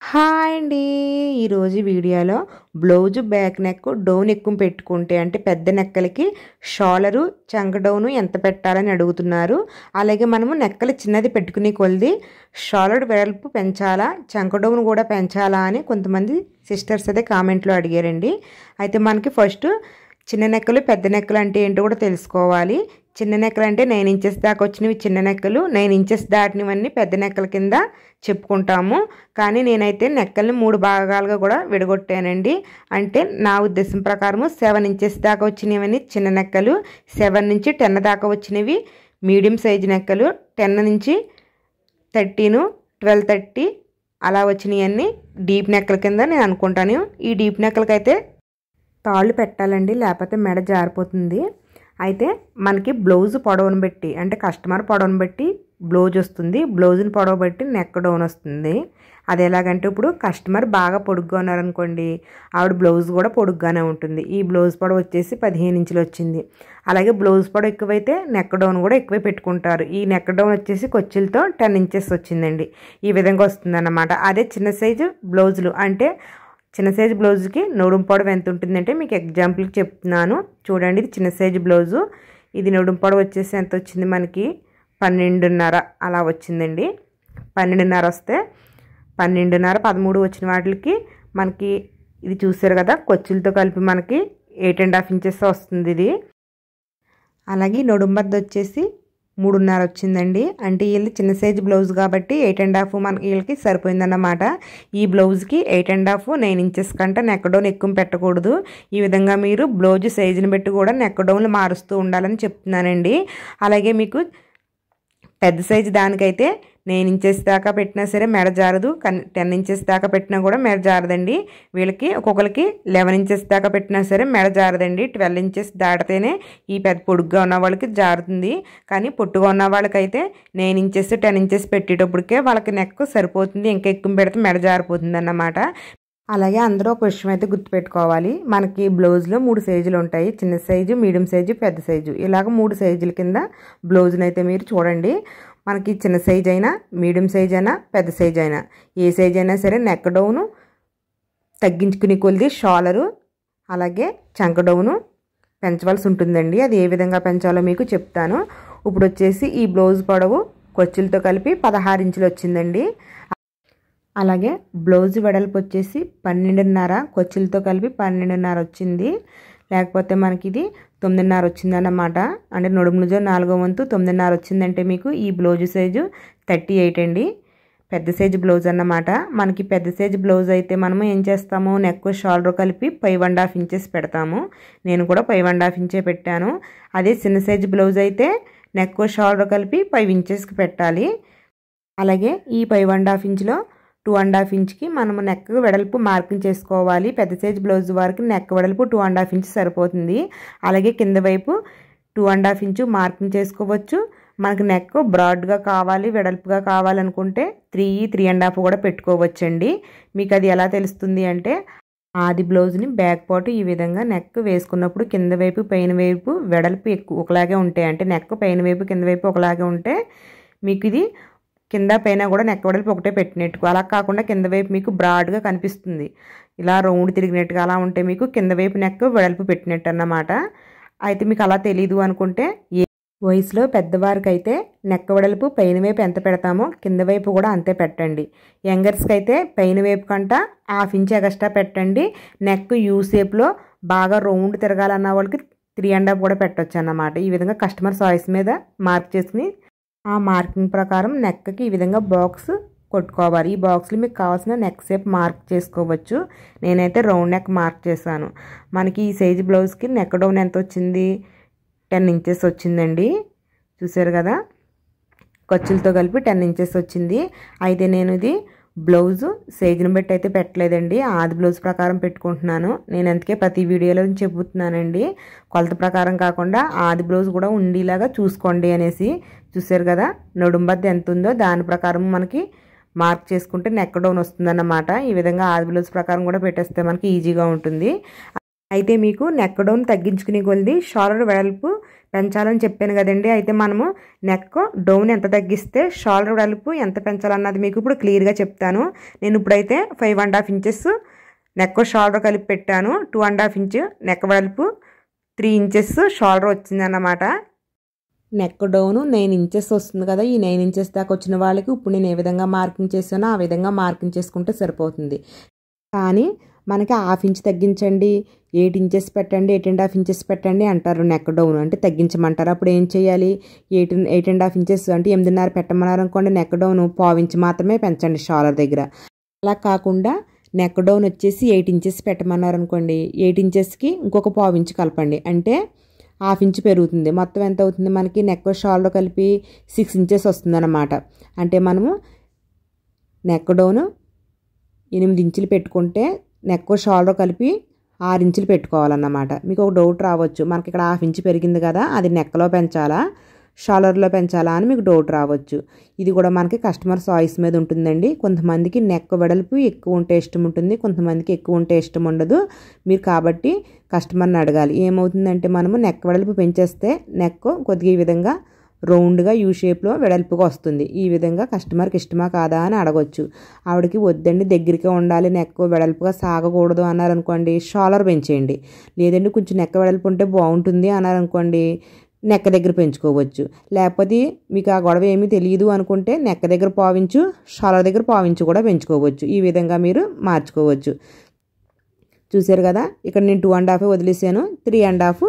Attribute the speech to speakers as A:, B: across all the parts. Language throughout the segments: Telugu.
A: హాయ్ అండి. ఈరోజు వీడియోలో బ్లౌజ్ బ్యాక్ నెక్ డౌన్ ఎక్కువ పెట్టుకుంటే అంటే పెద్ద నెక్కలకి షోలరు చంక డౌను ఎంత పెట్టాలని అడుగుతున్నారు. అలాగే మనము నెక్కలు చిన్నది పెట్టుకునే కొలది షోలర్ వెడల్పు పెంచాలా చంక డౌన్ కూడా పెంచాలా అని కొంతమంది సిస్టర్స్ అయితే కామెంట్లో అడిగారండి. అయితే మనకి ఫస్ట్ చిన్న నెక్కలు పెద్ద నెక్కలు అంటే ఏంటో కూడా తెలుసుకోవాలి. చిన్న నెక్కలు అంటే 9 ఇంచెస్ దాకా వచ్చినవి చిన్న నెక్కలు, 9 ఇంచెస్ దాటినవన్నీ పెద్ద నెక్కల కింద చెప్పుకుంటాము. కానీ నేనైతే నెక్కల్ని 3 భాగాలుగా కూడా విడగొట్టానండి. అంటే నా ఉద్దేశం ప్రకారం 7 ఇంచెస్ దాకా వచ్చినవన్నీ చిన్న నెక్కలు, 7 నుంచి 10 దాకా వచ్చినవి మీడియం సైజు నెక్కలు, 10 నుంచి 13, 12, 30 అలా వచ్చినవన్నీ డీప్ నెక్కల కింద నేను అనుకుంటాను. ఈ డీప్ నెక్కలకైతే తాళ్ళు పెట్టాలండి, లేకపోతే మెడ జారిపోతుంది. అయితే మనకి బ్లౌజ్ పొడవును బట్టి అంటే కస్టమర్ పొడవును బట్టి బ్లౌజ్ వస్తుంది, బ్లౌజ్ని పొడవు బట్టి నెక్ డౌన్ వస్తుంది. అది ఎలాగంటే ఇప్పుడు కస్టమర్ బాగా పొడుగ్గా ఉన్నారనుకోండి, ఆవిడ బ్లౌజ్ కూడా పొడుగ్గానే ఉంటుంది. ఈ బ్లౌజ్ పొడవు వచ్చేసి 15 ఇంచులు వచ్చింది. అలాగే బ్లౌజ్ పొడవు ఎక్కువైతే నెక్ డౌన్ కూడా ఎక్కువే పెట్టుకుంటారు. ఈ నెక్ డౌన్ వచ్చేసి కొచ్చిలతో 10 ఇంచెస్ వచ్చిందండి. ఈ విధంగా వస్తుందన్నమాట. అదే చిన్న సైజు బ్లౌజులు అంటే చిన్న సైజు బ్లౌజ్కి నడుము పొడవు ఎంత ఉంటుందంటే మీకు ఎగ్జాంపుల్కి చెప్తున్నాను చూడండి. ఇది చిన్న సైజు బ్లౌజు, ఇది నడుము పొడవు వచ్చేసి ఎంత వచ్చింది మనకి 12.5 అలా వచ్చిందండి. 12.5 వస్తే 12.5, 13 వచ్చిన వాటికి మనకి ఇది చూసారు కదా కొచ్చులతో కలిపి మనకి 8.5 ఇంచెస్ వస్తుంది ఇది. అలాగే నడుము బద్ద వచ్చేసి 3.5 వచ్చిందండి. అంటే వీళ్ళు చిన్న సైజు బ్లౌజ్ కాబట్టి 8.5 మనకి వీళ్ళకి సరిపోయిందన్నమాట. ఈ బ్లౌజ్కి 8.5, 9 ఇంచెస్ కంటే నెక్ డౌన్ ఎక్కువ పెట్టకూడదు. ఈ విధంగా మీరు బ్లౌజ్ సైజుని బట్టి కూడా నెక్ డౌన్లు మారుస్తూ ఉండాలని చెప్తున్నానండి. అలాగే మీకు పెద్ద సైజు దానికైతే 9 ఇంచెస్ దాకా పెట్టినా సరే మెడ జారదు, 10 ఇంచెస్ దాకా పెట్టినా కూడా మెడ జారదండి. వీళ్ళకి ఒక్కొక్కరికి 11 ఇంచెస్ దాకా పెట్టినా సరే మెడ జారదండి. 12 ఇంచెస్ దాటితేనే ఈ పెద్ద పొడుగ్గా ఉన్న వాళ్ళకి జారుతుంది. కానీ పొట్టుగా ఉన్న వాళ్ళకైతే 9 ఇంచెస్ 10 ఇంచెస్ పెట్టేటప్పటికే వాళ్ళకి నెక్ సరిపోతుంది, ఇంకా ఎక్కువ పెడితే మెడ జారిపోతుంది అన్నమాట. అలాగే అందరూ ఒక విషయం అయితే గుర్తుపెట్టుకోవాలి, మనకి బ్లౌజ్లో 3 సైజులు ఉంటాయి, చిన్న సైజు, మీడియం సైజు, పెద్ద సైజు. ఇలాగ 3 సైజుల కింద బ్లౌజ్ని అయితే మీరు చూడండి. మనకి చిన్న సైజ్ అయినా, మీడియం సైజ్ అయినా, పెద్ద సైజ్ అయినా, ఏ సైజ్ అయినా సరే నెక్ డౌను తగ్గించుకునే కొలిది షోలరు అలాగే చంక డౌను పెంచవలసి ఉంటుందండి. అది ఏ విధంగా పెంచాలో మీకు చెప్తాను. ఇప్పుడు వచ్చేసి ఈ బ్లౌజ్ పొడవు కొచ్చులతో కలిపి 16 ఇంచులు వచ్చిందండి. అలాగే బ్లౌజ్ వెడల్పు వచ్చేసి 12.5, కొచ్చులతో కలిపి 12.5 వచ్చింది. లేకపోతే మనకి ఇది 9.5 వచ్చిందన్నమాట. అంటే నడుములో 4వ వంతు 9.5 వచ్చిందంటే మీకు ఈ బ్లౌజ్ సైజు 38 అండి. పెద్ద సైజు బ్లౌజ్ అన్నమాట. మనకి పెద్ద సైజు బ్లౌజ్ అయితే మనము ఏం చేస్తాము, నెక్ షోల్డర్ కలిపి 5.5 ఇంచెస్ పెడతాము. నేను కూడా 5.5 ఇంచే పెట్టాను. అదే చిన్న సైజు బ్లౌజ్ అయితే నెక్ షోల్డర్ కలిపి 5 ఇంచెస్కి పెట్టాలి. అలాగే ఈ 5.5 ఇంచులో 2.5 ఇంచ్కి మనము నెక్ వెడల్పు మార్కింగ్ చేసుకోవాలి. పెద్ద సైజు బ్లౌజ్ వారికి నెక్ వెడల్పు 2.5 ఇంచ్ సరిపోతుంది. అలాగే కింద వైపు 2.5 ఇంచు మార్కింగ్ చేసుకోవచ్చు. మనకు నెక్ బ్రాడ్గా కావాలి, వెడల్పుగా కావాలనుకుంటే 3, 3.5 కూడా పెట్టుకోవచ్చండి. మీకు అది ఎలా తెలుస్తుంది అంటే ఆది బ్లౌజ్ని బ్యాక్ పార్ట్ ఈ విధంగా నెక్ వేసుకున్నప్పుడు కింద వైపు పైన వైపు వెడల్పు ఎక్కువ ఒకలాగే ఉంటాయి. అంటే నెక్ పైన వైపు కింద వైపు ఒకలాగే ఉంటే మీకు ఇది కింద పైన కూడా నెక్ వెడల్పు ఒకటే పెట్టినట్టు, అలా కాకుండా కింద వైపు మీకు బ్రాడ్గా కనిపిస్తుంది, ఇలా రౌండ్ తిరిగినట్టుగా అలా ఉంటే మీకు కింద వైపు నెక్ వెడల్పు పెట్టినట్టు అన్నమాట. అయితే మీకు అలా తెలీదు అనుకుంటే ఏ వయసులో పెద్దవారికి అయితే నెక్ వెడల్పు పైన వైపు ఎంత పెడతామో కింద వైపు కూడా అంతే పెట్టండి. యంగర్స్కి అయితే పైన వైపు కంట 1/2 ఇంచ్ ఎక్స్ట్రా పెట్టండి. నెక్ యూ షేప్లో బాగా రౌండ్ తిరగాలన్న వాళ్ళకి 3.5 కూడా పెట్టవచ్చు అన్నమాట. ఈ విధంగా కస్టమర్ చాయిస్ మీద మార్క్ చేసుకుని ఆ మార్కింగ్ ప్రకారం నెక్కి ఈ విధంగా బాక్స్ కొట్టుకోవాలి. ఈ బాక్స్లో మీకు కావాల్సిన నెక్ షేప్ మార్క్ చేసుకోవచ్చు. నేనైతే రౌండ్ నెక్ మార్క్ చేశాను. మనకి ఈ సైజు బ్లౌజ్కి నెక్ డౌన్ ఎంత వచ్చింది, 10 ఇంచెస్ వచ్చిందండి. చూసారు కదా, ఖర్చులతో కలిపి 10 ఇంచెస్ వచ్చింది. అయితే నేను ఇది బ్లౌజు సైజుని బట్టి అయితే పెట్టలేదండి, ఆది బ్లౌజ్ ప్రకారం పెట్టుకుంటున్నాను. నేను అందుకే ప్రతి వీడియోలో చెబుతున్నానండి, కొలత ప్రకారం కాకుండా ఆది బ్లౌజ్ కూడా ఉండేలాగా చూసుకోండి అనేసి. చూసారు కదా, నడుము బద్ద ఎంత ఉందో దాని ప్రకారం మనకి మార్క్ చేసుకుంటే నెక్ డౌన్ వస్తుందన్నమాట. ఈ విధంగా ఆది బ్లౌజ్ ప్రకారం కూడా పెట్టేస్తే మనకి ఈజీగా ఉంటుంది. అయితే మీకు నెక్ డౌన్ తగ్గించుకునే కొలది షోల్డర్ వెడల్పు పెంచాలని చెప్పాను కదండి. అయితే మనము నెక్ డౌన్ ఎంత తగ్గిస్తే షోల్డర్ వెడల్పు ఎంత పెంచాలన్నది మీకు ఇప్పుడు క్లియర్గా చెప్తాను. నేను ఇప్పుడైతే 5.5 ఇంచెస్ నెక్ షోల్డర్ కలిపి పెట్టాను. 2.5 ఇంచ్ నెక్ వెడల్పు, 3 ఇంచెస్ షోల్డర్ వచ్చిందన్నమాట. నెక్ డౌన్ 9 ఇంచెస్ వస్తుంది కదా. ఈ 9 ఇంచెస్ దాకా వచ్చిన వాళ్ళకి ఇప్పుడు నేను ఏ విధంగా మార్కింగ్ చేశానో ఆ విధంగా మార్కింగ్ చేసుకుంటే సరిపోతుంది. కానీ మనకి 1/2 ఇంచ్ తగ్గించండి, 8 ఇంచెస్ పెట్టండి, 8.5 ఇంచెస్ పెట్టండి అంటారు. నెక్ డౌన్ అంటే తగ్గించమంటారు. అప్పుడు ఏం చేయాలి? 8.5 ఇంచెస్ అంటే 8.5 పెట్టమన్నారు అనుకోండి. నెక్ డౌన్ 1/4 ఇంచ్ మాత్రమే పెంచండి షోల్డర్ దగ్గర. అలా కాకుండా నెక్ డౌన్ వచ్చేసి 8 ఇంచెస్ పెట్టమన్నారు అనుకోండి. 8 ఇంచెస్కి ఇంకొక 1/4 ఇంచ్ కలపండి. అంటే 1/2 ఇంచ్ పెరుగుతుంది. మొత్తం ఎంత అవుతుంది మనకి? నెక్ షోల్డర్ కలిపి 6 ఇంచెస్ వస్తుంది అన్నమాట. అంటే మనము నెక్ డౌన్ 8 ఇంచులు పెట్టుకుంటే నెక్ షోల్డర్ కలిపి 6 ఇంచులు పెట్టుకోవాలన్నమాట. మీకు ఒక డౌట్ రావచ్చు, మనకి ఇక్కడ 1/2 ఇంచ్ పెరిగింది కదా, అది నెక్లో పెంచాలా షోల్డర్లో పెంచాలా అని మీకు డౌట్ రావచ్చు. ఇది కూడా మనకి కస్టమర్ చాయిస్ మీద ఉంటుందండి. కొంతమందికి నెక్ వెడల్పు ఎక్కువ ఉంటే ఇష్టం ఉంటుంది, కొంతమందికి ఎక్కువ ఉంటే ఇష్టం ఉండదు. మీరు కాబట్టి కస్టమర్ని అడగాలి. ఏమవుతుందంటే మనము నెక్ వెడల్పు పెంచేస్తే నెక్ కొద్దిగా ఈ విధంగా రౌండ్గా యూ షేప్లో వెడల్పుగా వస్తుంది. ఈ విధంగా కస్టమర్కి ఇష్టమా కాదా అని అడగొచ్చు. ఆవిడకి వద్దండి దగ్గరికి ఉండాలి, నెక్ వెడల్పుగా సాగకూడదు అన్నారనుకోండి, షోల్డర్ పెంచేయండి. లేదండి కొంచెం నెక్ వెడల్పు ఉంటే బాగుంటుంది అన్నారనుకోండి, నెక్క దగ్గర పెంచుకోవచ్చు. లేకపోతే మీకు ఆ గొడవ ఏమీ తెలియదు అనుకుంటే నెక్క దగ్గర 1/4 ఇంచు, షోల్డర్ దగ్గర 1/4 ఇంచు కూడా పెంచుకోవచ్చు. ఈ విధంగా మీరు మార్చుకోవచ్చు. చూసారు కదా, ఇక్కడ నేను 2.5 వదిలేసాను, 3.5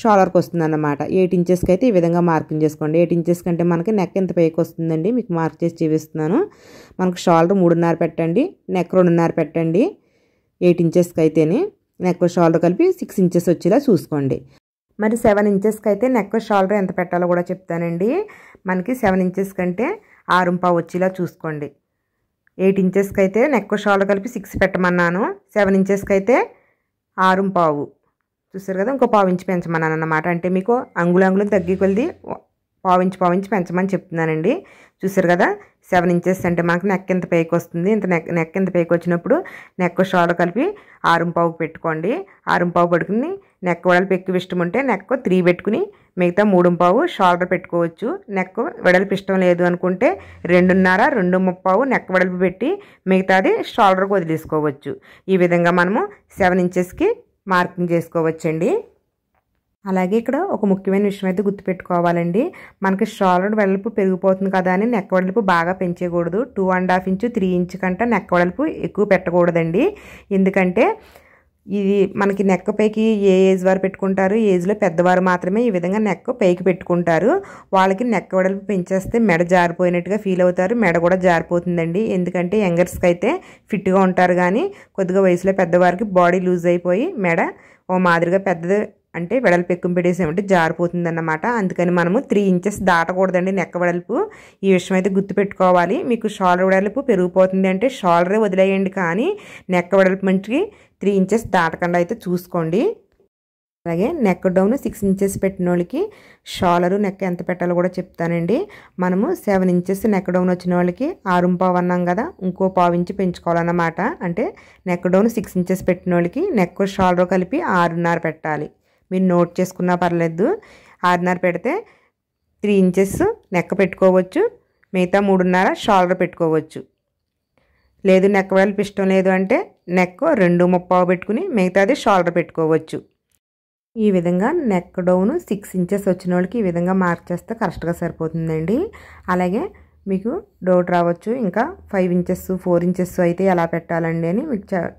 A: షోల్డర్కి వస్తుంది అన్నమాట. 8 ఇంచెస్కి అయితే ఈ విధంగా మార్కింగ్ చేసుకోండి. 8 ఇంచెస్ కంటే మనకి నెక్ ఎంత పైకి వస్తుందండి మీకు మార్క్ చేసి చూపిస్తున్నాను. మనకు షోల్డర్ 3.5 పెట్టండి, నెక్ 2.5 పెట్టండి. 8 ఇంచెస్కి అయితేనే నెక్ షోల్డర్ కలిపి 6 ఇంచెస్ వచ్చేలా చూసుకోండి. మరి 7 ఇంచెస్కి అయితే నెక్ షోల్డర్ ఎంత పెట్టాలో కూడా చెప్తానండి. మనకి 7 ఇంచెస్ కంటే 6.5 వచ్చేలా చూసుకోండి. 8 ఇంచెస్కి అయితే నెక్ షోల్డర్ కలిపి 6 పెట్టమన్నాను. 7 ఇంచెస్కి అయితే 6.5 చూసారు కదా, ఇంకో 1/4 ఇంచ్ పెంచమన్నాను అన్నమాట. అంటే మీకు అంగుళం తగ్గి కొలిది 1/4 ఇంచ్ పెంచమని చెప్తున్నానండి. చూసారు కదా, 7 ఇంచెస్ అంటే మనకు నెక్ ఎంత పైకి వస్తుంది. ఇంత నెక్ ఎంత పైకి వచ్చినప్పుడు నెక్ షోల్డర్ కలిపి 6.5 పెట్టుకోండి. 6.5 పెట్టుకుని నెక్ వెడల్పు ఎక్కువ ఇష్టం ఉంటే నెక్ 3 పెట్టుకుని మిగతా 3.5 షోల్డర్ పెట్టుకోవచ్చు. నెక్ వెడల్పు ఇష్టం లేదు అనుకుంటే 2.5, 2.5 నెక్ వెడల్పు పెట్టి మిగతాది షోల్డర్కి వదిలేసుకోవచ్చు. ఈ విధంగా మనము 7 ఇంచెస్కి మార్కింగ్ చేసుకోవచ్చండి. అలాగే ఇక్కడ ఒక ముఖ్యమైన విషయం అయితే గుర్తుపెట్టుకోవాలండి. మనకి షోల్డర్ వెడల్పు పెరిగిపోతుంది కదా అని నెక్ వెడల్పు బాగా పెంచకూడదు. 2.5 ఇంచు 3 ఇంచ్ కంటే నెక్ వెడల్పు ఎక్కువ పెట్టకూడదండి. ఎందుకంటే ఇది మనకి నెక్ పైకి ఏ ఏజ్ వారు పెట్టుకుంటారు, ఏజ్లో పెద్దవారు మాత్రమే ఈ విధంగా నెక్ పైకి పెట్టుకుంటారు. వాళ్ళకి నెక్ వెడల్పు పెంచేస్తే మెడ జారిపోయినట్టుగా ఫీల్ అవుతారు, మెడ కూడా జారిపోతుందండి. ఎందుకంటే యంగర్స్కి అయితే ఫిట్గా ఉంటారు, కానీ కొద్దిగా వయసులో పెద్దవారికి బాడీ లూజ్ అయిపోయి మెడ ఓ మాదిరిగా పెద్దది అంటే వెడల్పు ఎక్కువ పెట్టేసామంటే జారిపోతుంది అన్నమాట. అందుకని మనము 3 ఇంచెస్ దాటకూడదండి నెక్ వెడల్పు. ఈ విషయం అయితే గుర్తుపెట్టుకోవాలి. మీకు షోల్డర్ వెడల్పు పెరిగిపోతుంది అంటే షోల్డరే వదిలేయండి, కానీ నెక్ వెడల్పు మంచికి 3 ఇంచెస్ దాటకుండా అయితే చూసుకోండి. అలాగే నెక్ డౌన్ 6 ఇంచెస్ పెట్టిన వాళ్ళకి షోల్డరు నెక్ ఎంత పెట్టాలో కూడా చెప్తానండి. మనము 7 ఇంచెస్ నెక్ డౌన్ వచ్చిన వాళ్ళకి 6.5 అన్నాం కదా, ఇంకో 1/4 ఇంచు పెంచుకోవాలన్నమాట. అంటే నెక్ డౌన్ 6 ఇంచెస్ పెట్టిన వాళ్ళకి నెక్ షోల్డర్ కలిపి 6.5 పెట్టాలి. మీరు నోట్ చేసుకున్నా పర్లేదు. 6.5 పెడితే 3 ఇంచెస్ నెక్ పెట్టుకోవచ్చు, మిగతా 3.5 షోల్డర్ పెట్టుకోవచ్చు. లేదు నెక్ వెడల్పు ఇష్టం లేదు అంటే నెక్ 2.5 పెట్టుకుని మిగతాది షోల్డర్ పెట్టుకోవచ్చు. ఈ విధంగా నెక్ డౌన్ 6 ఇంచెస్ వచ్చిన వాళ్ళకి ఈ విధంగా మార్క్ చేస్తే కరెక్ట్గా సరిపోతుందండి. అలాగే మీకు డౌట్ రావచ్చు, ఇంకా 5 ఇంచెస్ 4 ఇంచెస్ అయితే ఎలా పెట్టాలండి అని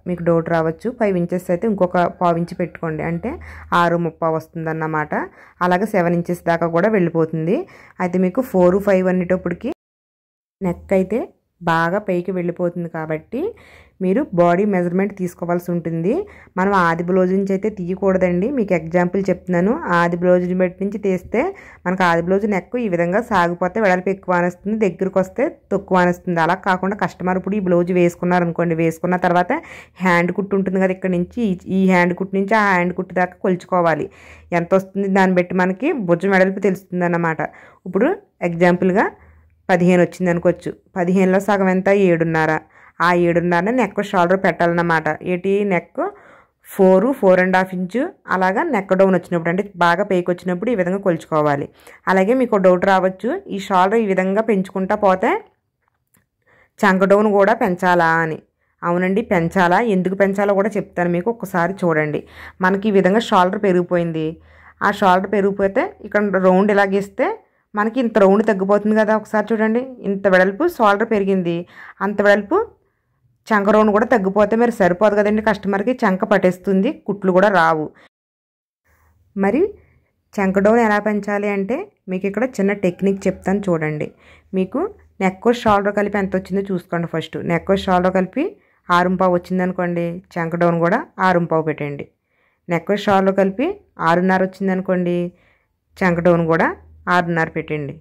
A: మీకు డౌట్ రావచ్చు. 5 ఇంచెస్ అయితే ఇంకొక 1/4 ఇంచు పెట్టుకోండి, అంటే 6.5 వస్తుందన్నమాట. అలాగే 7 ఇంచెస్ దాకా కూడా వెళ్ళిపోతుంది. అయితే మీకు 4, 5 అనేటప్పటికి నెక్ అయితే బాగా పైకి వెళ్ళిపోతుంది కాబట్టి మీరు బాడీ మెజర్మెంట్ తీసుకోవాల్సి ఉంటుంది. మనం ఆది బ్లౌజ్ నుంచి అయితే తీయకూడదండి. మీకు ఎగ్జాంపుల్ చెప్తున్నాను. ఆది బ్లౌజ్ని బట్టి నుంచి తీస్తే మనకు ఆది బ్లౌజ్ నెక్ ఈ విధంగా సాగిపోతే వెడల్పు ఎక్కువ అనిస్తుంది, దగ్గరికి వస్తే తక్కువ అనిస్తుంది. అలా కాకుండా కస్టమర్ ఇప్పుడు ఈ బ్లౌజ్ వేసుకున్నారనుకోండి, వేసుకున్న తర్వాత హ్యాండ్ కుట్టు ఉంటుంది కదా, ఇక్కడ నుంచి ఈ హ్యాండ్ కుట్టు నుంచి ఆ హ్యాండ్ కుట్టు దాకా కొలుచుకోవాలి. ఎంత వస్తుంది దాన్ని బట్టి మనకి భుజం వెడల్పు తెలుస్తుంది అన్నమాట. ఇప్పుడు ఎగ్జాంపుల్గా 15 వచ్చింది అనుకోవచ్చు. 15లో సగం ఎంత? 7.5. ఆ 7.5 నెక్ షోల్డర్ పెట్టాలన్నమాట. నెక్ 4.5 ఇంచు అలాగా నెక్ డౌన్ వచ్చినప్పుడు అంటే బాగా పైకి వచ్చినప్పుడు ఈ విధంగా కొలుచుకోవాలి. అలాగే మీకు డౌట్ రావచ్చు, ఈ షోల్డర్ ఈ విధంగా పెంచుకుంటా పోతే చంక డౌన్ కూడా పెంచాలా అని. అవునండి, పెంచాలా. ఎందుకు పెంచాలో కూడా చెప్తాను మీకు, ఒక్కసారి చూడండి. మనకి ఈ విధంగా షోల్డర్ పెరిగిపోయింది. ఆ షోల్డర్ పెరిగిపోతే ఇక్కడ రౌండ్ ఇలా గీస్తే మనకి ఇంత రౌండ్ తగ్గిపోతుంది కదా. ఒకసారి చూడండి, ఇంత వెడల్పు షోల్డర్ పెరిగింది, అంత వెడల్పు చంక రౌండ్ కూడా తగ్గిపోతే మరి సరిపోదు కదండి. కస్టమర్కి చంక పట్టేస్తుంది, కుట్లు కూడా రావు. మరి చంక డౌన్ ఎలా పెంచాలి అంటే మీకు ఇక్కడ చిన్న టెక్నిక్ చెప్తాను చూడండి. మీకు నెక్ షోల్డర్ కలిపి ఎంత వచ్చిందో చూసుకోండి. ఫస్ట్ నెక్ షోల్డర్ కలిపి 6.5 వచ్చిందనుకోండి, చంక డౌన్ కూడా 6.5 పెట్టండి. నెక్ షోల్డర్ కలిపి 6.5 వచ్చిందనుకోండి, చంక డౌన్ కూడా 6.5 పెట్టండి.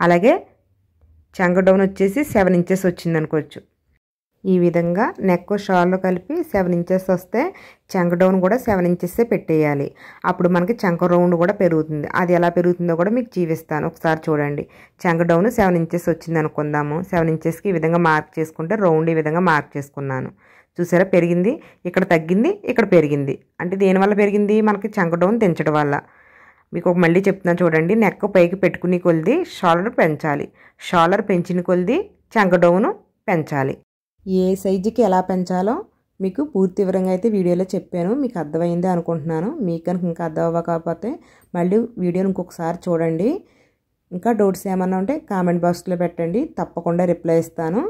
A: అలాగే చంక డౌన్ వచ్చేసి 7 ఇంచెస్ వచ్చిందనుకోవచ్చు. ఈ విధంగా నెక్ షోల్డర్ కలిపి 7 ఇంచెస్ వస్తే చంక డౌన్ కూడా 7 ఇంచెస్సే పెట్టేయాలి. అప్పుడు మనకి చంక రౌండ్ కూడా పెరుగుతుంది. అది ఎలా పెరుగుతుందో కూడా మీకు చూపిస్తాను, ఒకసారి చూడండి. చంక డౌన్ 7 ఇంచెస్ వచ్చింది అనుకుందాము. 7 ఇంచెస్కి ఈ విధంగా మార్క్ చేసుకుంటే రౌండ్ ఈ విధంగా మార్క్ చేసుకున్నాను. చూసారా, పెరిగింది, ఇక్కడ తగ్గింది, ఇక్కడ పెరిగింది. అంటే దేనివల్ల పెరిగింది? మనకి చంక డౌన్ తెంచడం వల్ల. మీకు మళ్ళీ చెప్తున్నాను చూడండి. నెక్ పైకి పెట్టుకుని కొలిది షోల్డర్ పెంచాలి, షోల్డర్ పెంచిన కొలిది చంక డౌన్ పెంచాలి. ఏ సైజుకి ఎలా పెంచాలో మీకు పూర్తి వివరంగా అయితే వీడియోలో చెప్పాను. మీకు అర్థమైంది అనుకుంటున్నాను. మీకు కనుక ఇంకా అర్థం అవ్వకపోతే మళ్ళీ వీడియోని ఇంకొకసారి చూడండి. ఇంకా డౌట్స్ ఏమన్నా ఉంటే కామెంట్ బాక్స్లో పెట్టండి, తప్పకుండా రిప్లై ఇస్తాను.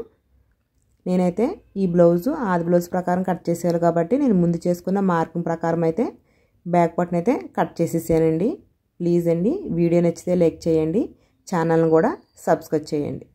A: నేనైతే ఈ బ్లౌజు ఆది బ్లౌజ్ ప్రకారం కట్ చేసేయాలి కాబట్టి నేను ముందు చేసుకున్న మార్కింగ్ ప్రకారం అయితే బ్యాక్ పార్ట్ని అయితే కట్ చేసేసానండి. ప్లీజ్ అండి, వీడియో నచ్చితే లైక్ చేయండి, ఛానల్ని కూడా సబ్స్క్రైబ్ చేయండి.